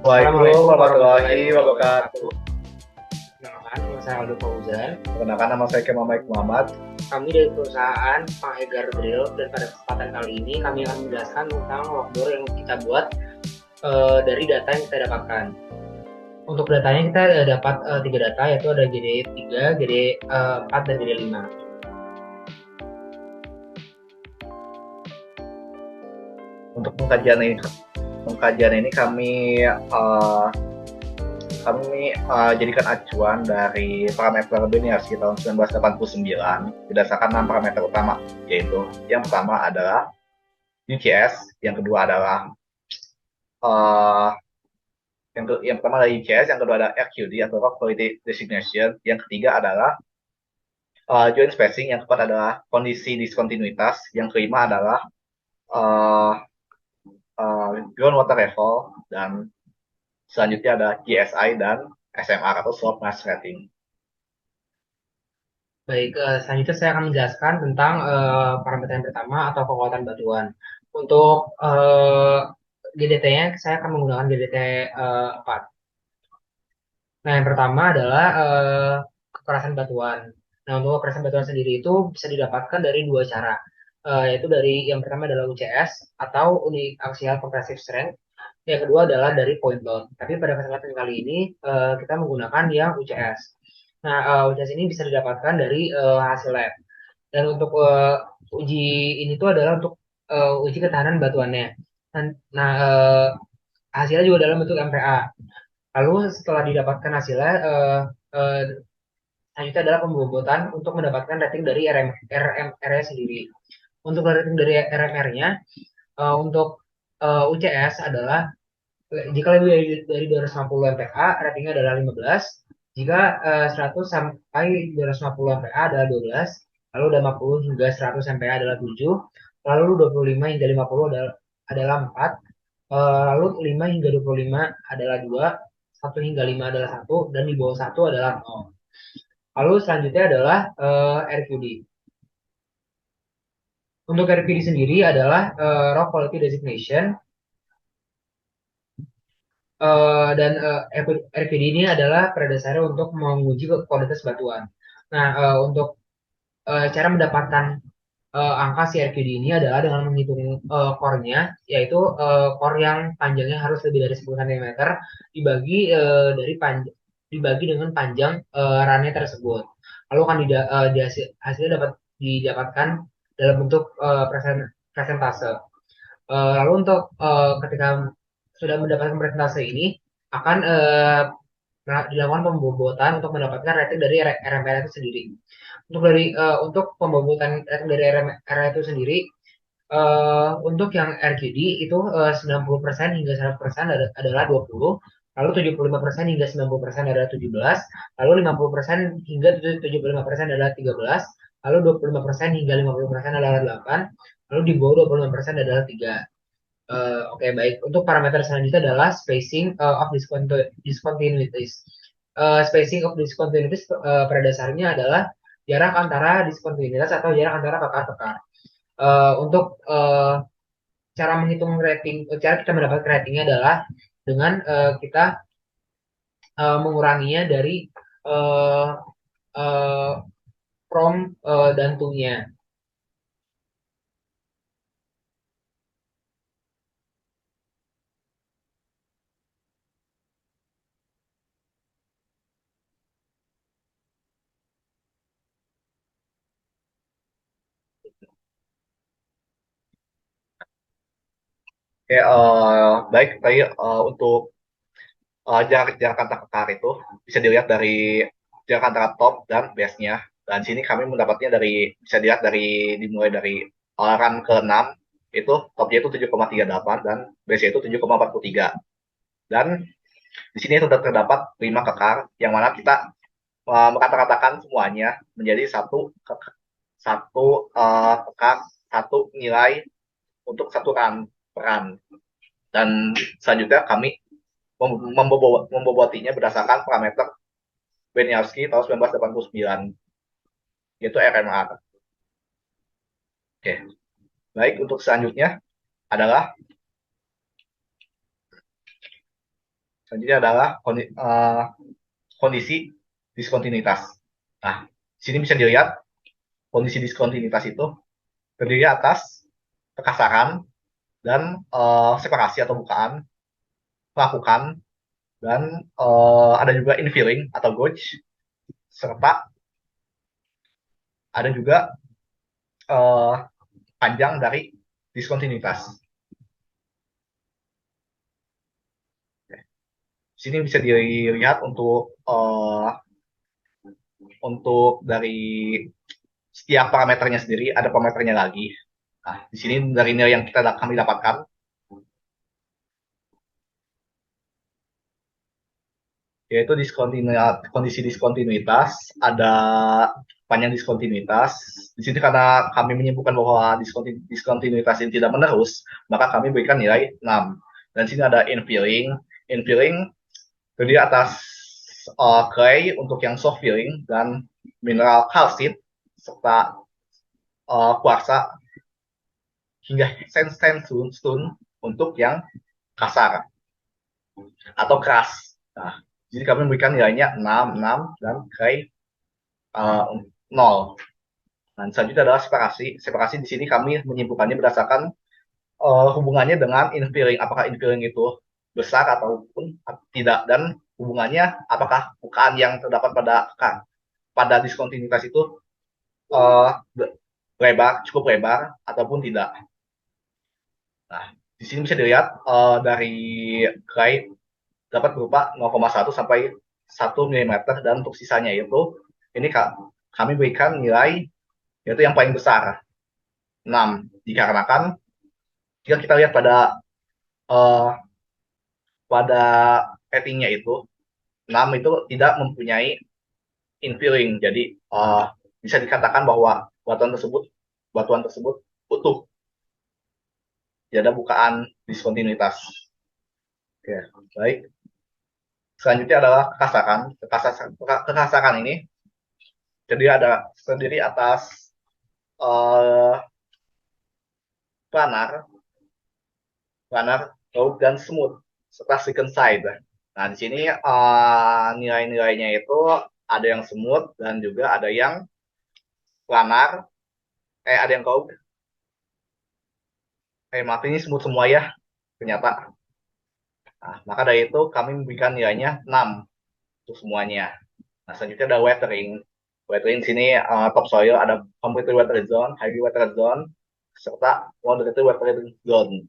Assalamualaikum Waalaikumsalam warahmatullahi warahmatullahi wabarakatuh. wabarakatuh. Perkenalkan, nama saya Aldo Fauzan. Perkenalkan nama saya Kemal Maik Muhammad. Kami dari perusahaan Panghegar Grill dan pada kesempatan kali ini kami akan menjelaskan tentang logbook yang kita buat dari data yang kita dapatkan. Untuk datanya kita dapat 3 data, yaitu ada GD3, GD4, dan GD5. Untuk pengkajian ini kami jadikan acuan dari parameter BNRC tahun 1989 berdasarkan 6 parameter utama, yaitu yang pertama adalah UCS, yang kedua adalah uh, yang pertama adalah UCS, yang kedua adalah RQD atau Rock Quality Designation, yang ketiga adalah joint spacing, yang keempat adalah kondisi diskontinuitas, yang kelima adalah uh, groundwater level, dan selanjutnya ada GSI dan SMR atau slope mass rating. Baik, selanjutnya saya akan menjelaskan tentang parameter yang pertama atau kekuatan batuan. Untuk GDT-nya saya akan menggunakan GDT 4. Nah, yang pertama adalah kekerasan batuan. Nah, untuk kekerasan batuan sendiri itu bisa didapatkan dari dua cara. Yaitu dari yang pertama adalah UCS atau Unit Axial Compressive Strength. Yang kedua adalah dari point load. Tapi pada kesempatan kali ini kita menggunakan yang UCS. Nah, UCS ini bisa didapatkan dari hasil lab. Dan untuk uji ini tuh adalah untuk uji ketahanan batuannya. Nah, hasilnya juga dalam bentuk MPa. Lalu setelah didapatkan hasilnya, eh, selanjutnya adalah pembobotan untuk mendapatkan rating dari RMR-nya sendiri. Untuk rating dari RMR-nya, untuk UCS adalah jika lebih dari 250 MPa, ratingnya adalah 15. Jika 100 sampai 250 MPa adalah 12. Lalu 50 hingga 100 MPa adalah 7. Lalu 25 hingga 50 adalah 4. Lalu 5 hingga 25 adalah 2. 1 hingga 5 adalah 1. Dan di bawah 1 adalah 0. Lalu selanjutnya adalah RQD. Untuk RQD sendiri adalah Rock Quality Designation. Dan RQD ini adalah pada dasarnya untuk menguji kualitas batuan. Nah, untuk cara mendapatkan angka si RQD ini adalah dengan menghitung core-nya, yaitu core yang panjangnya harus lebih dari 10 cm dibagi dibagi dengan panjang runnya tersebut. Lalu kan hasilnya dapat didapatkan dalam bentuk presentase. Lalu untuk ketika sudah mendapatkan presentase ini akan dilakukan pembobotan untuk mendapatkan rating dari RMR itu sendiri. Untuk pembobotan rating dari RMR itu sendiri, untuk yang RGD itu 90% hingga 100% adalah 20, lalu 75% hingga 90% adalah 17, lalu 50% hingga 75% adalah 13, lalu 25% hingga 50% adalah 8, lalu di bawah 25% adalah 3. Oke, baik. Untuk parameter selanjutnya adalah spacing of discontinuities. Spacing of discontinuities pada dasarnya adalah jarak antara diskontinuitas atau jarak antara kekar-kekar. Untuk cara menghitung rating, cara kita mendapatkan ratingnya adalah dengan kita menguranginya dari uh, uh, from dan to-nya. Oke, baik. Tadi untuk jarak antar kekar itu bisa dilihat dari jarak antara top dan base-nya. Dan sini kami mendapatnya bisa dilihat dimulai dari olaran ke-6, itu topnya itu 7,38 dan base-nya itu 7,43. Dan di sini sudah terdapat 5 kekar, yang mana kita mengatakan semuanya menjadi kekar, satu nilai untuk satu peran. Dan selanjutnya kami membobotinya berdasarkan parameter Beniowski tahun 1989, yaitu RMR. Oke, baik. Untuk selanjutnya adalah Selanjutnya adalah kondisi diskontinuitas. Nah, di sini bisa dilihat kondisi diskontinuitas itu terdiri atas kekasaran dan separasi atau bukaan, pelapukan, dan ada juga infilling atau gauge, serta ada juga uh, panjang dari diskontinuitas. Sini bisa dilihat untuk dari setiap parameternya sendiri ada parameternya lagi. Nah, di sini dari nilai yang kami dapatkan yaitu kondisi diskontinuitas, ada panjang diskontinuitas. Di sini karena kami menyimpulkan bahwa diskontinuitas ini tidak menerus, maka kami berikan nilai 6. Dan sini ada infilling. Infilling terdiri atas clay untuk yang soft filling dan mineral calcite serta kuarsa hingga sandstone untuk yang kasar atau keras. Nah, jadi kami memberikan nilainya 6, 6 dan clay 0. Nah, selanjutnya adalah separasi. Separasi di sini kami menyimpulkannya berdasarkan hubungannya dengan infilling. Apakah infilling itu besar ataupun tidak, dan hubungannya apakah bukaan yang terdapat pada diskontinuitas itu uh, cukup lebar ataupun tidak. Nah, di sini bisa dilihat dari clay dapat berupa 0,1 sampai 1 mm, dan untuk sisanya itu ini kami berikan nilai yaitu yang paling besar 6, dikarenakan jika kita lihat uh, pada ratingnya itu 6 itu tidak mempunyai infilling, jadi bisa dikatakan bahwa batuan tersebut utuh, tidak ada bukaan diskontinuitas. Oke, baik. Selanjutnya adalah kekasaran. Kekasaran ini terdiri atas uh, planar, rough, dan smooth serta second side. Nah, di sini nilai-nilainya itu ada yang smooth dan juga ada yang planar, ada yang rough. Maaf, ini smooth semua ya, ternyata. Nah, maka dari itu kami memberikan nilainya 6 untuk semuanya. Nah, selanjutnya ada weathering. Weathering di sini topsoil ada completely weathered zone, highly weathered zone, serta moderately weathered zone.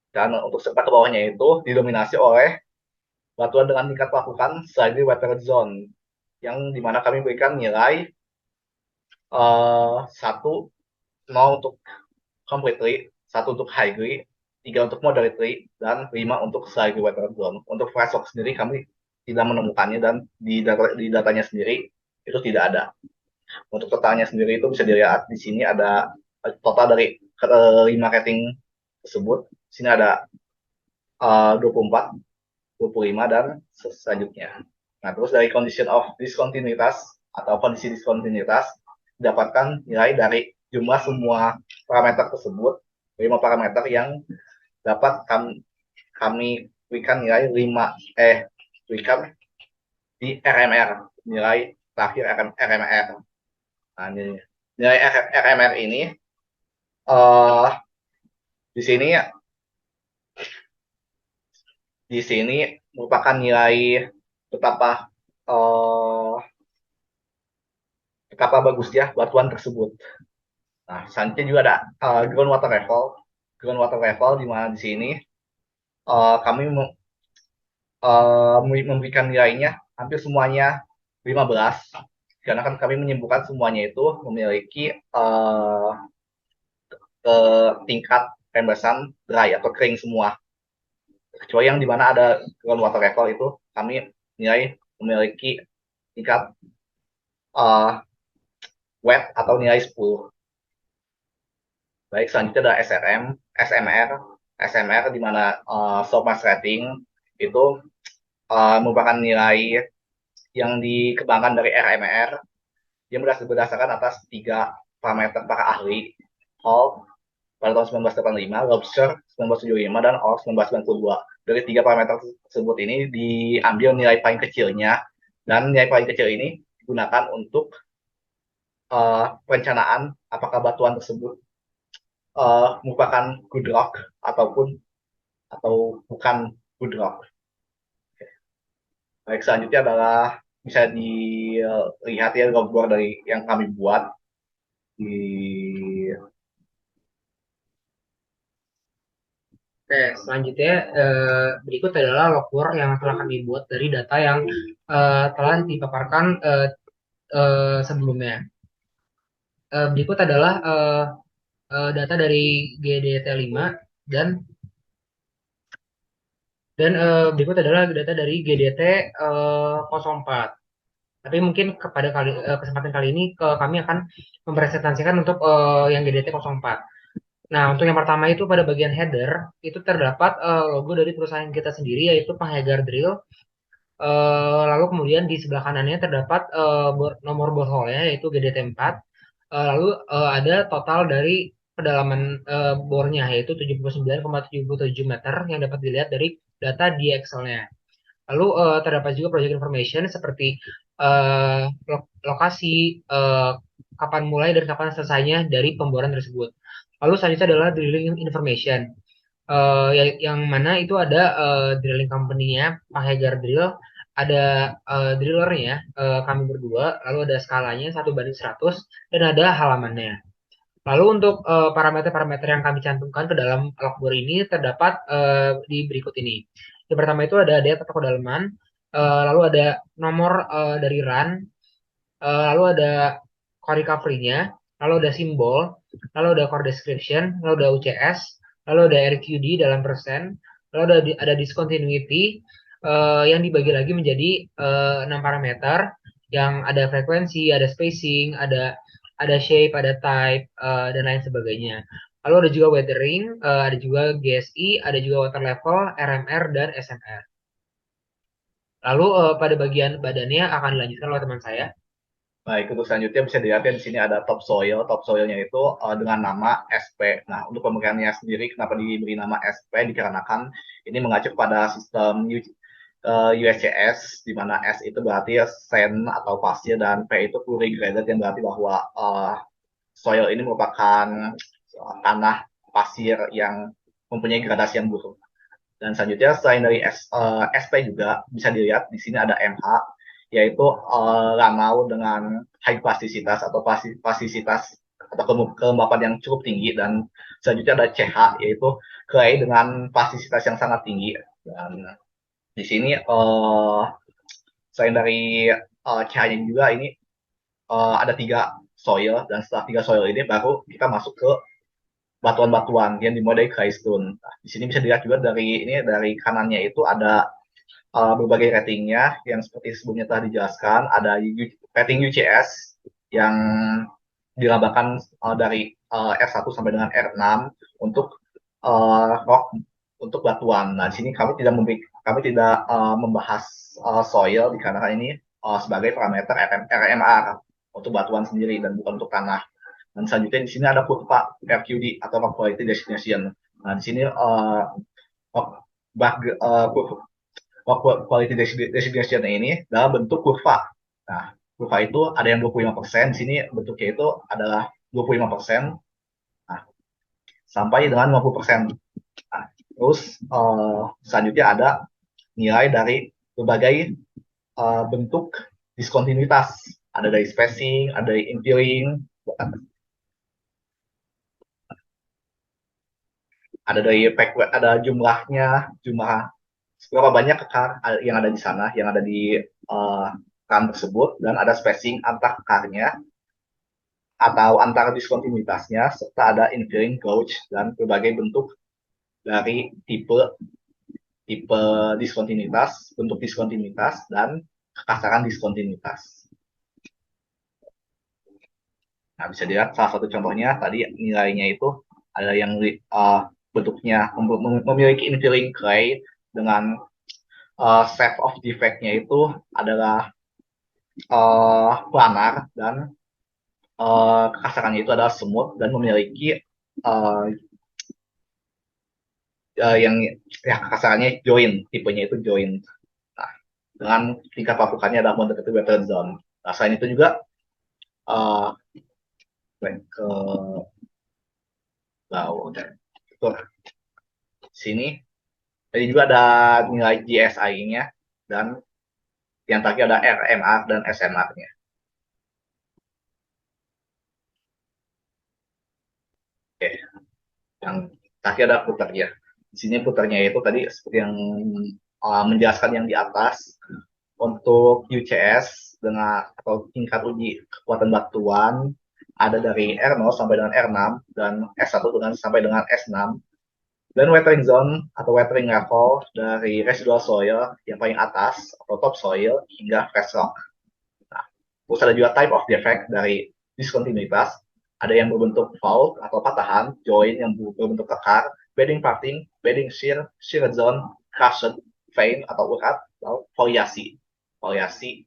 Dan untuk serta ke bawahnya itu didominasi oleh batuan dengan tingkat pelapukan slightly weathered zone, yang dimana kami berikan nilai 1, 0 untuk completely, 1 untuk highly, 3 untuk moderately, dan 5 untuk slightly weathered zone. Untuk fresh rock sendiri kami tidak menemukannya, dan di datanya sendiri itu tidak ada. Untuk totalnya sendiri itu bisa dilihat di sini ada total dari 5 rating tersebut. Di sini ada 24, 25, dan selanjutnya. Nah, terus dari condition of discontinuitas atau kondisi diskontinuitas didapatkan nilai dari jumlah semua parameter tersebut, 5 parameter yang dapat kami berikan nilai 5 berikan di RMR, nilai terakhir RMR. Nah, nilai RMR ini di sini merupakan nilai betapa betapa bagusnya batuan tersebut. Nah, selanjutnya juga ada groundwater level. Groundwater level di mana di sini kami memberikan nilainya hampir semuanya 15, karena kan kami menyimpulkan semuanya itu memiliki tingkat rembesan dry atau kering semua. Kecuali yang dimana ada groundwater level itu kami nilai memiliki tingkat wet atau nilai 10. Baik, selanjutnya ada SMR di mana soap mass rating itu merupakan nilai yang dikembangkan dari RMR yang berdasarkan atas 3 parameter para ahli: Hall, pada tahun 1985, Lobster 1975, dan Orc 1992. Dari tiga parameter tersebut ini diambil nilai paling kecilnya, dan nilai paling kecil ini digunakan untuk perencanaan apakah batuan tersebut merupakan good rock atau bukan good rock. Baik, selanjutnya adalah bisa dilihat ya gambar dari yang kami buat di. Oke, selanjutnya berikut adalah logbook yang telah kami buat dari data yang telah dipaparkan sebelumnya. Berikut adalah data dari GDT5 dan berikut adalah data dari GDT 04. Tapi mungkin kepada kesempatan kali ini kami akan mempresentasikan untuk yang GDT 04. Nah, untuk yang pertama itu pada bagian header itu terdapat logo dari perusahaan kita sendiri yaitu Penghegar Drill. Lalu kemudian di sebelah kanannya terdapat nomor borehole-nya yaitu GDT4. Lalu ada total dari kedalaman bornya yaitu 79,77 meter yang dapat dilihat dari data di Excel-nya. Lalu terdapat juga project information seperti lokasi, kapan mulai dan kapan selesainya dari pemboran tersebut. Lalu selanjutnya adalah drilling information. Yang mana itu ada drilling company-nya, Penghegar Drill, ada drillernya, kami berdua, lalu ada skalanya 1:100, dan ada halamannya. Lalu untuk parameter-parameter yang kami cantumkan ke dalam logbook ini terdapat di berikut ini. Yang pertama itu ada depth atau kedalaman, lalu ada nomor dari run, lalu ada core recovery-nya, lalu ada simbol, lalu ada core description, lalu ada UCS, lalu ada RQD dalam persen, lalu ada discontinuity yang dibagi lagi menjadi 6 parameter yang ada frekuensi, ada spacing, ada shape, ada type, dan lain sebagainya. Lalu ada juga weathering, ada juga GSI, ada juga water level, RMR, dan SMR. Lalu pada bagian badannya akan dilanjutkan oleh teman saya. Baik, untuk selanjutnya bisa dilihat ya di sini ada topsoil. Topsoilnya itu dengan nama SP. Nah, untuk pemberiannya sendiri kenapa diberi nama SP dikarenakan ini mengacu pada sistem USCS di mana S itu berarti sand atau pasir dan P itu plurigraded yang berarti bahwa soil ini merupakan tanah pasir yang mempunyai gradasi yang buruk. Dan selanjutnya selain dari SP juga bisa dilihat di sini ada MH yaitu lanau dengan high plasticitas atau plasticitas atau kelembapan yang cukup tinggi, dan selanjutnya ada CH yaitu clay dengan plasticitas yang sangat tinggi. Dan di sini selain dari CH-nya juga ini ada 3 soil, dan setelah 3 soil ini baru kita masuk ke batuan-batuan yang dimulai dari claystone. Nah, di sini bisa dilihat juga dari kanannya itu ada berbagai ratingnya yang seperti sebelumnya telah dijelaskan. Ada rating UCS yang dilambangkan dari R1 sampai dengan R6 untuk rock untuk batuan. Nah, di sini kami tidak membahas soil dikarenakan ini sebagai parameter RMR untuk batuan sendiri dan bukan untuk tanah. Dan selanjutnya di sini ada kurva RQD atau Rock Quality Destination. Nah, di sini quality designation ini dalam bentuk kurva. Nah, kurva itu ada yang 25%, di sini bentuknya itu adalah 25%, nah, sampai dengan 50%. Nah, terus selanjutnya ada nilai dari berbagai bentuk diskontinuitas. Ada dari spacing, ada dari infilling, ada jumlahnya, jumlah berapa banyak kekar yang ada di sana, yang ada di kan tersebut, dan ada spacing antar kekarnya atau antara diskontinuitasnya, serta ada infilling, gauge, dan berbagai bentuk dari tipe tipe diskontinuitas, bentuk diskontinuitas, dan kekasaran diskontinuitas. Nah, bisa dilihat salah satu contohnya tadi nilainya itu ada yang bentuknya memiliki infilling clay dengan set of defect-nya itu adalah planar, dan kekasarannya itu adalah semut dan memiliki yang ya kasarnya join, tipenya itu join. Nah, dengan tingkat papukannya adalah moderate to weather zone. Nah, selain itu juga uh, ke laut itu sini tadi juga ada nilai GSI-nya dan yang tadi ada RMR dan SMR-nya. Oke, yang tadi ada putarnya. Di sini putarnya itu tadi seperti yang menjelaskan yang di atas untuk UCS dengan atau tingkat uji kekuatan batuan ada dari R0 sampai dengan R6 dan S1 dengan sampai dengan S6 dan weathering zone atau weathering level dari residual soil yang paling atas atau top soil hingga fresh rock. Nah, terus ada juga type of defect dari diskontinuitas. Ada yang berbentuk fault atau patahan, join yang berbentuk kekar, bedding parting, bedding shear, shear zone, crushed, vein atau urat, atau variasi. Variasi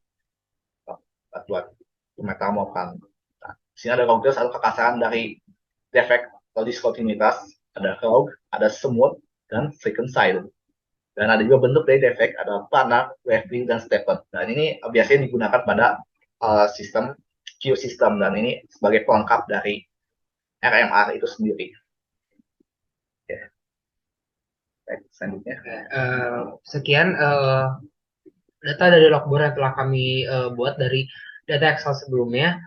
batuan metamorfan. Nah, di sini ada progres atau kekasaran dari defect atau diskontinuitas, ada rogue, ada smooth, dan second side. Dan ada juga bentuk dari defect, ada planar, waving, dan stepper. Dan ini biasanya digunakan pada sistem Q system, dan ini sebagai pelengkap dari RMR itu sendiri. Oke, baik, selanjutnya. Sekian data dari logboard yang telah kami buat dari data Excel sebelumnya.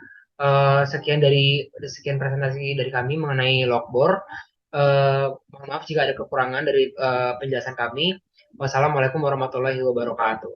Sekian presentasi dari kami mengenai logboard. Mohon maaf jika ada kekurangan dari penjelasan kami. Wassalamualaikum warahmatullahi wabarakatuh.